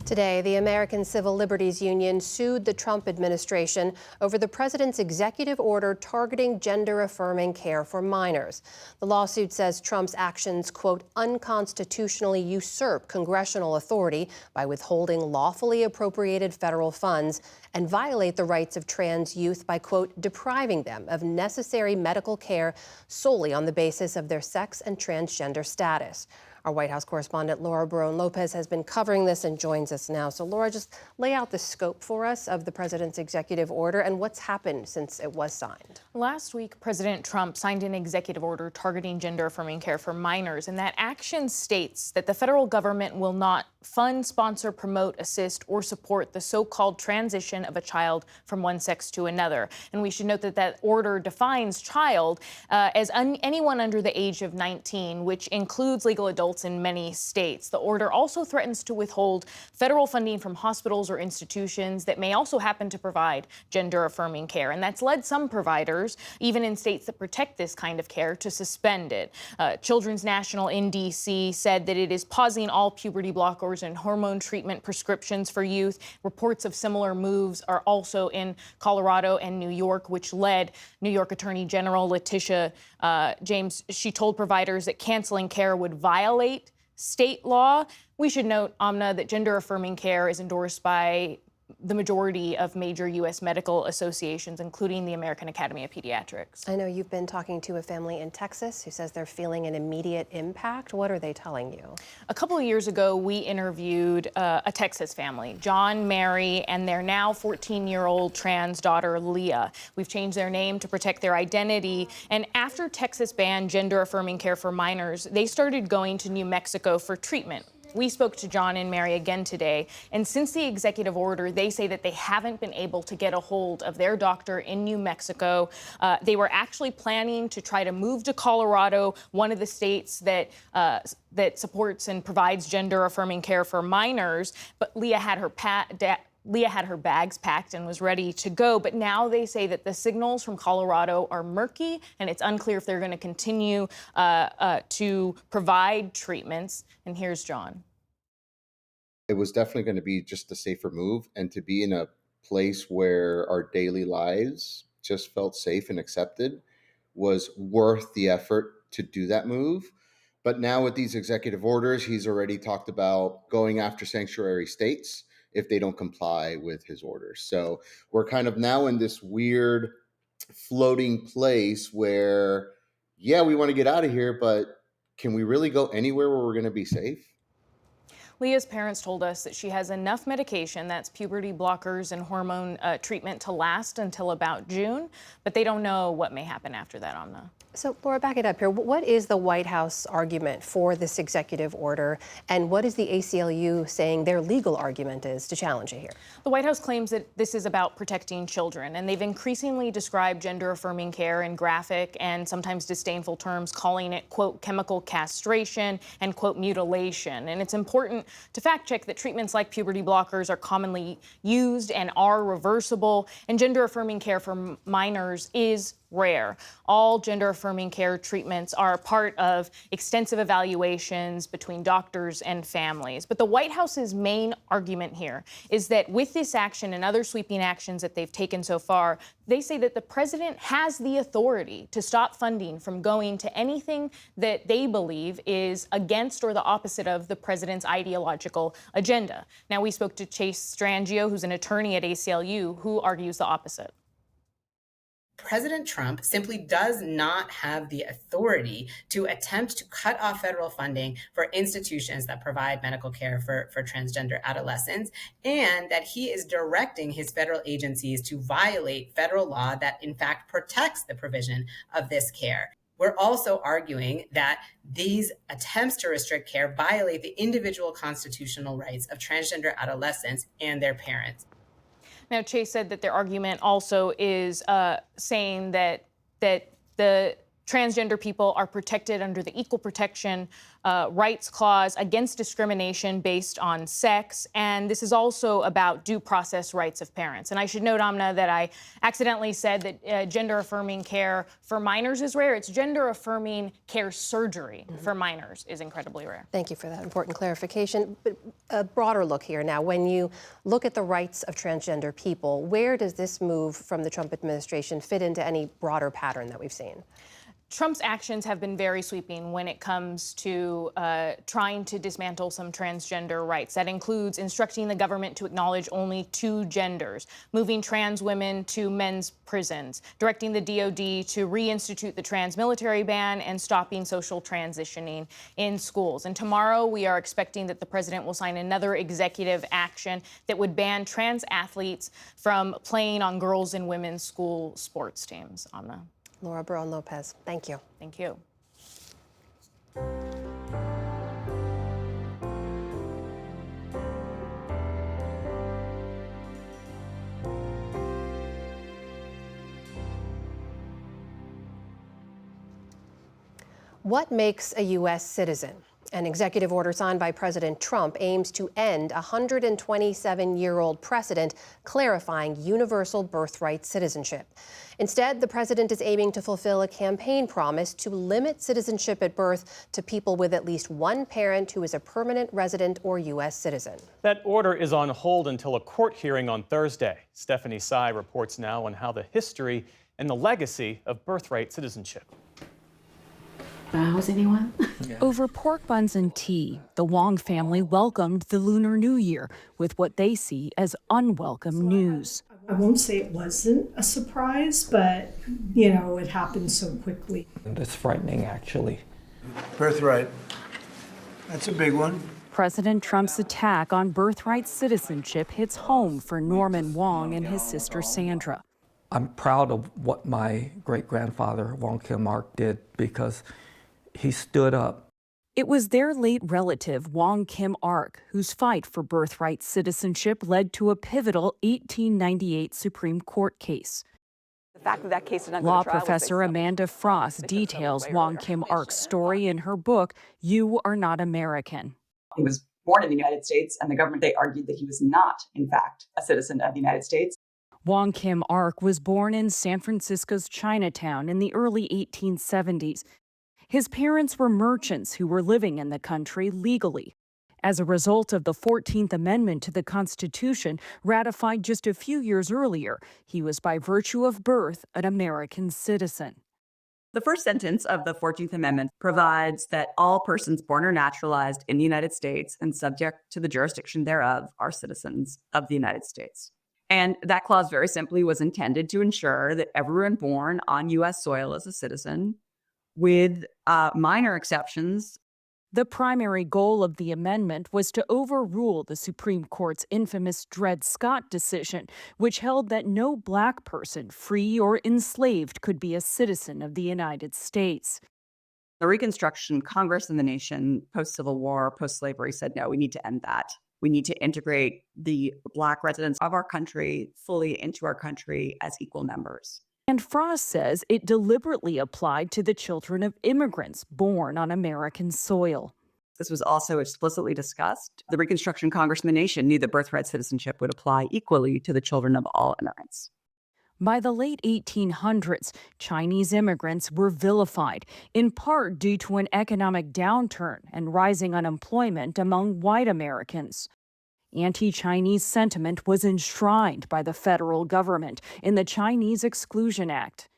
Speaker 2: Today, the American Civil Liberties Union sued the Trump administration over the president's executive order targeting gender-affirming care for minors. The lawsuit says Trump's actions, quote, unconstitutionally usurp congressional authority by withholding lawfully appropriated federal funds and violate the rights of trans youth by, quote, depriving them of necessary medical care solely on the basis of their sex and transgender status. Our White House correspondent Laura Barone-Lopez has been covering this and joins us now. So, Laura, just lay out the scope for us of the president's executive order and what's happened since it was signed.
Speaker 5: Last week, President Trump signed an executive order targeting gender-affirming care for minors, and that action states that the federal government will not fund, sponsor, promote, assist, or support the so-called transition of a child from one sex to another. And we should note that that order defines child as anyone under the age of 19, which includes legal adults in many states. The order also threatens to withhold federal funding from hospitals or institutions that may also happen to provide gender-affirming care. And that's led some providers, even in states that protect this kind of care, to suspend it. Children's National in D.C. said that it is pausing all puberty blockers and hormone treatment prescriptions for youth. Reports of similar moves are also in Colorado and New York, which led New York Attorney General Letitia James. She told providers that canceling care would violate state law. We should note, Amna, that gender-affirming care is endorsed by the majority of major U.S. medical associations, including the American Academy of Pediatrics.
Speaker 2: I know you've been talking to a family in Texas who says they're feeling an immediate impact. What are they telling you?
Speaker 5: A couple of years ago, we interviewed a Texas family, John, Mary, and their now 14-year-old trans daughter, Leah. We've changed their name to protect their identity. And after Texas banned gender-affirming care for minors, they started going to New Mexico for treatment. We spoke to John and Mary again today, and since the executive order, they say that they haven't been able to get a hold of their doctor in New Mexico. They were actually planning to try to move to Colorado, one of the states that supports and provides gender-affirming care for minors, but Leah had her bags packed and was ready to go, but now they say that the signals from Colorado are murky, and it's unclear if they're going to continue to provide treatments. And here's John.
Speaker 6: It was definitely going to be just a safer move, and to be in a place where our daily lives just felt safe and accepted was worth the effort to do that move. But now with these executive orders, he's already talked about going after sanctuary states if they don't comply with his orders. So we're kind of now in this weird floating place where, yeah, we want to get out of here, but can we really go anywhere where we're going to be safe?
Speaker 5: Leah's parents told us that she has enough medication, that's puberty blockers and hormone treatment, to last until about June, but they don't know what may happen after that, Amna.
Speaker 2: So, Laura, back it up here. What is the White House argument for this executive order, and what is the ACLU saying their legal argument is to challenge it here?
Speaker 5: The White House claims that this is about protecting children, and they've increasingly described gender-affirming care in graphic and sometimes disdainful terms, calling it, quote, chemical castration and, quote, mutilation. And it's important to fact-check that treatments like puberty blockers are commonly used and are reversible, and gender-affirming care for minors is rare. All gender-affirming care treatments are part of extensive evaluations between doctors and families. But the White House's main argument here is that with this action and other sweeping actions that they've taken so far, they say that the president has the authority to stop funding from going to anything that they believe is against or the opposite of the president's ideological agenda. Now, we spoke to Chase Strangio, who's an attorney at ACLU, who argues the opposite.
Speaker 3: President Trump simply does not have the authority to attempt to cut off federal funding for institutions that provide medical care for transgender adolescents, and that he is directing his federal agencies to violate federal law that in fact protects the provision of this care. We're also arguing that these attempts to restrict care violate the individual constitutional rights of transgender adolescents and their parents.
Speaker 5: Now, Chase said that their argument also is saying that the transgender people are protected under the Equal Protection Rights Clause against discrimination based on sex. And this is also about due process rights of parents. And I should note, Amna, that I accidentally said that gender-affirming care for minors is rare. It's gender-affirming care surgery for minors is incredibly rare.
Speaker 2: Thank you for that important clarification. But a broader look here now. When you look at the rights of transgender people, where does this move from the Trump administration fit into any broader pattern that we've seen?
Speaker 5: Trump's actions have been very sweeping when it comes to trying to dismantle some transgender rights. That includes instructing the government to acknowledge only two genders, moving trans women to men's prisons, directing the DOD to reinstitute the trans military ban, and stopping social transitioning in schools. And tomorrow we are expecting that the president will sign another executive action that would ban trans athletes from playing on girls' and women's school sports teams. Amna.
Speaker 2: Laura Barón-López, thank you.
Speaker 5: Thank you.
Speaker 2: What makes a U.S. citizen? An executive order signed by President Trump aims to end a 127-year-old precedent clarifying universal birthright citizenship. Instead, the president is aiming to fulfill a campaign promise to limit citizenship at birth to people with at least one parent who is a permanent resident or U.S. citizen.
Speaker 1: That order is on hold until a court hearing on Thursday. Stephanie Tsai reports now on how the history and the legacy of birthright citizenship.
Speaker 7: How's anyone?
Speaker 8: Over pork buns and tea, the Wong family welcomed the Lunar New Year with what they see as unwelcome news.
Speaker 9: I won't say it wasn't a surprise, but, it happened so quickly.
Speaker 25: That's frightening, actually.
Speaker 13: Birthright. That's a big one.
Speaker 8: President Trump's attack on birthright citizenship hits home for Norman Wong and his sister Sandra.
Speaker 25: I'm proud of what my great-grandfather, Wong Kim Ark, did because he stood up.
Speaker 8: It was their late relative, Wong Kim Ark, whose fight for birthright citizenship led to a pivotal 1898 Supreme Court case.
Speaker 26: The fact that case did not go
Speaker 8: Law
Speaker 26: to trial
Speaker 8: professor Amanda Frost details Wong Kim Ark's story in her book, You Are Not American.
Speaker 26: He was born in the United States, and the government, they argued that he was not, in fact, a citizen of the United States.
Speaker 8: Wong Kim Ark was born in San Francisco's Chinatown in the early 1870s. His parents were merchants who were living in the country legally. As a result of the 14th Amendment to the Constitution, ratified just a few years earlier, he was by virtue of birth an American citizen.
Speaker 26: The first sentence of the 14th Amendment provides that all persons born or naturalized in the United States and subject to the jurisdiction thereof are citizens of the United States. And that clause very simply was intended to ensure that everyone born on U.S. soil is a citizen, with minor exceptions
Speaker 8: The primary goal of the amendment was to overrule the Supreme Court's infamous Dred Scott decision, which held that no Black person, free or enslaved, could be a citizen of the United States.
Speaker 26: The Reconstruction, Congress and the nation, post-Civil War, post-slavery, said, no, we need to end that. We need to integrate the Black residents of our country fully into our country as equal members.
Speaker 8: And Frost says it deliberately applied to the children of immigrants born on American soil.
Speaker 26: This was also explicitly discussed. The Reconstruction Congress and the nation knew that birthright citizenship would apply equally to the children of all immigrants.
Speaker 8: By the late 1800s, Chinese immigrants were vilified, in part due to an economic downturn and rising unemployment among white Americans. Anti-Chinese sentiment was enshrined by the federal government in the Chinese Exclusion Act.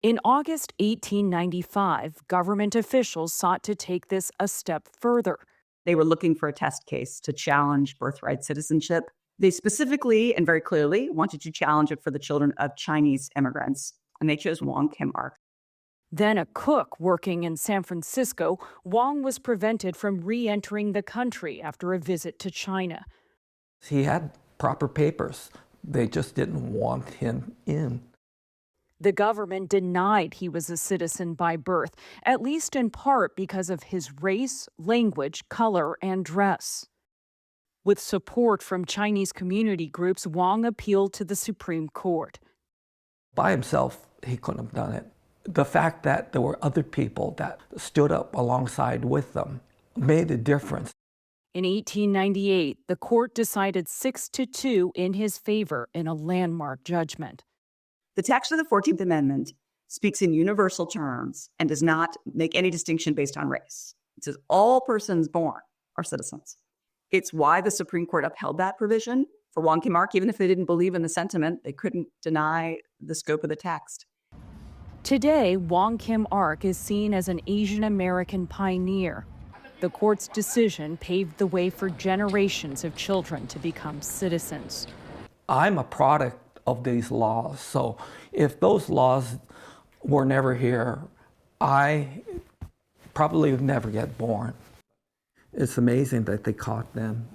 Speaker 8: In August 1895, government officials sought to take this a step further.
Speaker 26: They were looking for a test case to challenge birthright citizenship. They specifically and very clearly wanted to challenge it for the children of Chinese immigrants, and they chose Wong Kim Ark.
Speaker 8: Then a cook working in San Francisco, Wong was prevented from re-entering the country after a visit to China.
Speaker 25: He had proper papers. They just didn't want him in.
Speaker 8: The government denied he was a citizen by birth, at least in part because of his race, language, color, and dress. With support from Chinese community groups, Wong appealed to the Supreme Court.
Speaker 25: By himself, he couldn't have done it. The fact that there were other people that stood up alongside with them made a difference.
Speaker 8: In 1898, the court decided 6-2 in his favor in a landmark judgment.
Speaker 26: The text of the 14th Amendment speaks in universal terms and does not make any distinction based on race. It says all persons born are citizens. It's why the Supreme Court upheld that provision for Wong Kim Ark. Even if they didn't believe in the sentiment, they couldn't deny the scope of the text.
Speaker 8: Today, Wong Kim Ark is seen as an Asian American pioneer. The court's decision paved the way for generations of children to become citizens.
Speaker 25: I'm a product of these laws, so if those laws were never here, I probably would never get born. It's amazing that they caught them.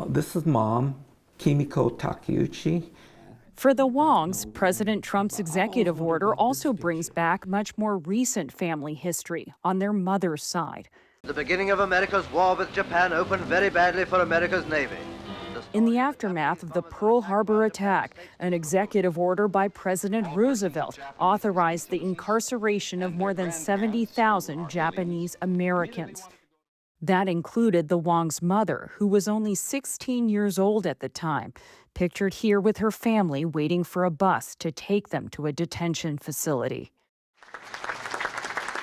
Speaker 25: This is Mom, Kimiko Takeuchi.
Speaker 8: For the Wongs, President Trump's executive order also brings back much more recent family history on their mother's side.
Speaker 10: The beginning of America's war with Japan opened very badly for America's Navy.
Speaker 8: In the aftermath of the Pearl Harbor attack, an executive order by President Roosevelt authorized the incarceration of more than 70,000 Japanese Americans. That included the Wong's mother, who was only 16 years old at the time, pictured here with her family waiting for a bus to take them to a detention facility.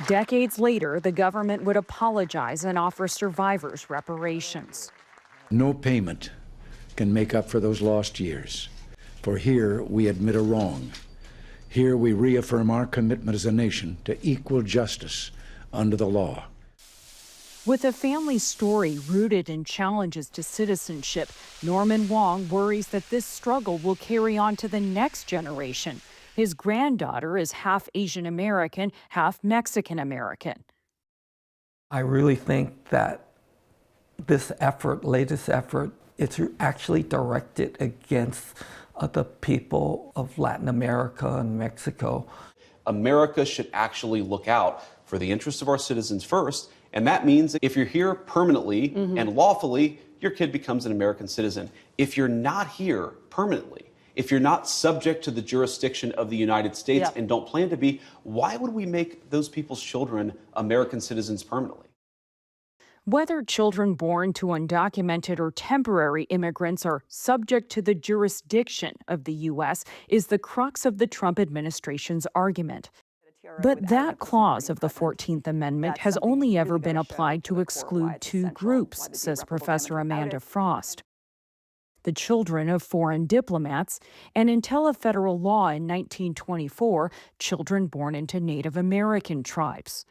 Speaker 8: Decades later, the government would apologize and offer survivors reparations.
Speaker 11: No payment can make up for those lost years. For here we admit a wrong. Here we reaffirm our commitment as a nation to equal justice under the law.
Speaker 8: With a family story rooted in challenges to citizenship, Norman Wong worries that this struggle will carry on to the next generation. His granddaughter is half Asian American, half Mexican American.
Speaker 25: I really think that this effort, latest effort, it's actually directed against the people of Latin America and Mexico.
Speaker 12: America should actually look out for the interests of our citizens first. And that means if you're here permanently and lawfully, your kid becomes an American citizen. If you're not here permanently, if you're not subject to the jurisdiction of the United States and don't plan to be, why would we make those people's children American citizens permanently?
Speaker 8: Whether children born to undocumented or temporary immigrants are subject to the jurisdiction of the U.S. is the crux of the Trump administration's argument. But that clause of the 14th Amendment has only ever been applied to exclude two groups, says Professor Amanda Frost. The children of foreign diplomats, and until a federal law in 1924, children born into Native American tribes.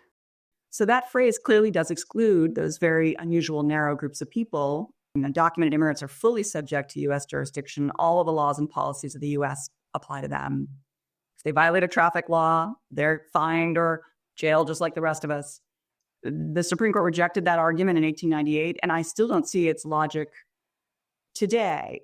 Speaker 26: So that phrase clearly does exclude those very unusual, narrow groups of people. Undocumented immigrants are fully subject to U.S. jurisdiction. All of the laws and policies of the U.S. apply to them. If they violate a traffic law, they're fined or jailed just like the rest of us. The Supreme Court rejected that argument in 1898, and I still don't see its logic today.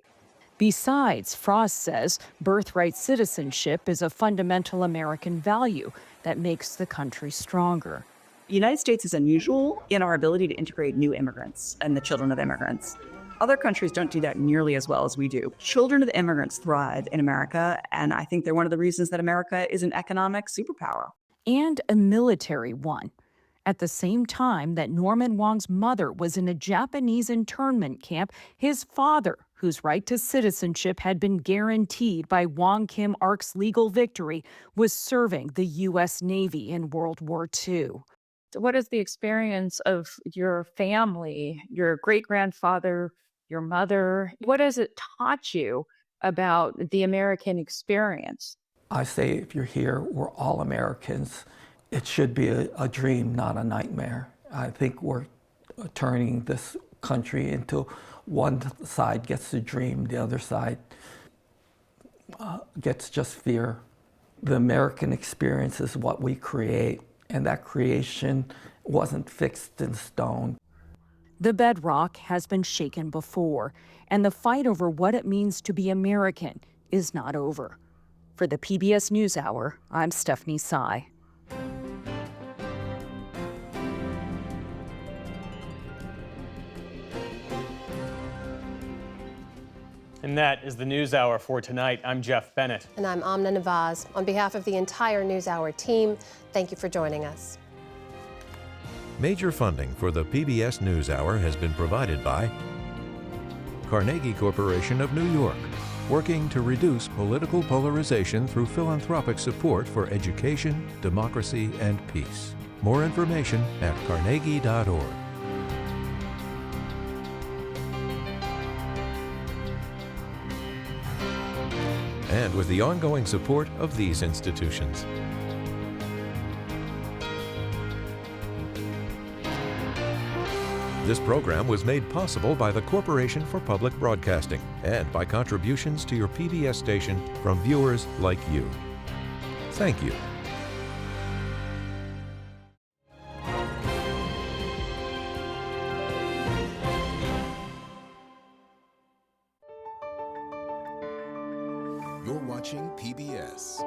Speaker 8: Besides, Frost says birthright citizenship is a fundamental American value that makes the country stronger.
Speaker 26: The United States is unusual in our ability to integrate new immigrants and the children of immigrants. Other countries don't do that nearly as well as we do. Children of immigrants thrive in America, and I think they're one of the reasons that America is an economic superpower.
Speaker 8: And a military one. At the same time that Norman Wong's mother was in a Japanese internment camp, his father, whose right to citizenship had been guaranteed by Wong Kim Ark's legal victory, was serving the U.S. Navy in World War II.
Speaker 4: What is the experience of your family, your great-grandfather, your mother? What has it taught you about the American experience?
Speaker 25: I say if you're here, we're all Americans. It should be a dream, not a nightmare. I think we're turning this country into one side gets to dream, the other side gets just fear. The American experience is what we create, and that creation wasn't fixed in stone.
Speaker 8: The bedrock has been shaken before, and the fight over what it means to be American is not over. For the PBS NewsHour, I'm Stephanie Tsai.
Speaker 1: And that is the NewsHour for tonight. I'm Jeff Bennett.
Speaker 2: And I'm Amna Nawaz. On behalf of the entire NewsHour team, thank you for joining us.
Speaker 14: Major funding for the PBS NewsHour has been provided by Carnegie Corporation of New York, working to reduce political polarization through philanthropic support for education, democracy, and peace. More information at carnegie.org. And with the ongoing support of these institutions. This program was made possible by the Corporation for Public Broadcasting and by contributions to your PBS station from viewers like you. Thank you.
Speaker 15: You're watching PBS.